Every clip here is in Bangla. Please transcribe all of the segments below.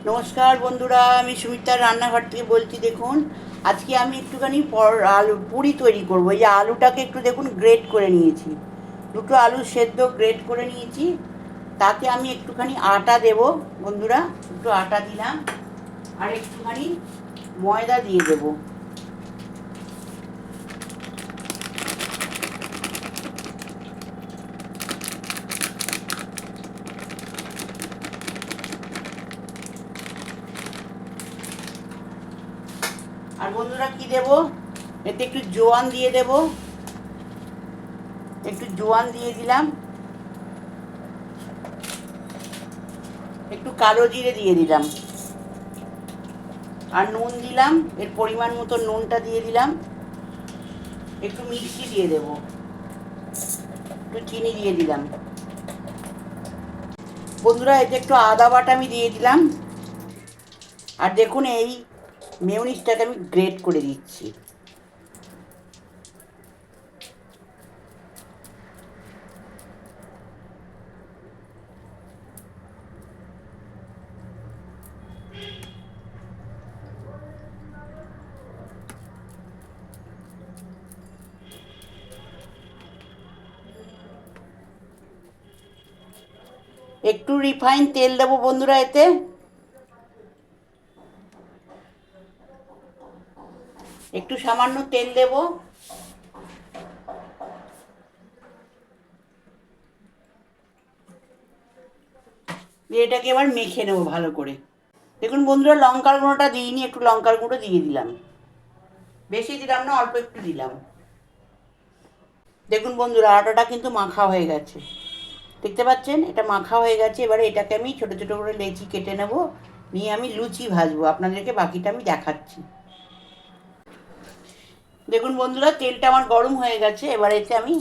নমস্কার বন্ধুরা, আমি সুমিতার রান্নাঘর থেকে বলছি। দেখুন, আজকে আমি একটুখানি আলু পুরি তৈরি করব। এই যে আলুটাকে একটু দেখুন গ্রেট করে নিয়েছি, দুটো আলু সেদ্ধ গ্রেট করে নিয়েছি। তাতে আমি একটুখানি আটা দেব বন্ধুরা, একটু আটা দিলাম, আর একটুখানি ময়দা দিয়ে দেবো। আর বন্ধুরা কি দেব, এতে একটু জোয়ান দিয়ে দেব, একটু জোয়ান দিয়ে দিলাম, একটু কালো জিরে দিয়ে দিলাম, আর নুন দিলাম, এর পরিমাণ মতো নুনটা দিয়ে দিলাম, একটু মিষ্টি দিয়ে দেব, একটু চিনি দিয়ে দিলাম। বন্ধুরা, এতে একটু আদা বাটা আমি দিয়ে দিলাম। আর দেখুন, এই মেয়োনিজটাকে আমি গ্রেট করে দিচ্ছি। একটু রিফাইন তেল দেবো বন্ধুরা, এতে একটু সামান্য তেল দেব। এটাকে এবার মেখে নেবো ভালো করে। দেখুন বন্ধুরা, লঙ্কার গুঁড়োটা দিইনি, একটু লঙ্কার গুঁড়ো দিয়ে দিলাম, বেশি দিলাম না, অল্প একটু দিলাম। দেখুন বন্ধুরা, আটাটা কিন্তু মাখা হয়ে গেছে, দেখতে পাচ্ছেন? এটা মাখা হয়ে গেছে। এবারে এটাকে আমি ছোটো ছোটো করে লেচি কেটে নেব, নিয়ে আমি লুচি ভাজবো। আপনাদেরকে বাকিটা আমি দেখাচ্ছি। দেখুন বন্ধুরা, তেলটা আমার গরম হয়ে গেছে। এবার এতে আমি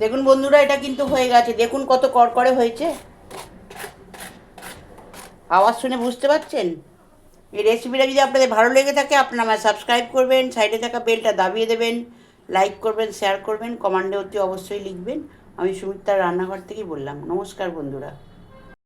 দেখুন বন্ধুরা, এটা কিন্তু হয়ে গেছে। দেখুন কত কড়কড়ে হয়েছে, আওয়াজ শুনে বুঝতে পারছেন? এই রেসিপিটা যদি আপনাদের ভালো লেগে থাকে, আপনারা আমায় সাবস্ক্রাইব করবেন, সাইডে থাকা বেলটা দাবিয়ে দেবেন, লাইক করবেন, শেয়ার করবেন, কমেন্টে অতি অবশ্যই লিখবেন। আমি সুমিত্রার রান্নাঘর থেকেই বললাম। নমস্কার বন্ধুরা।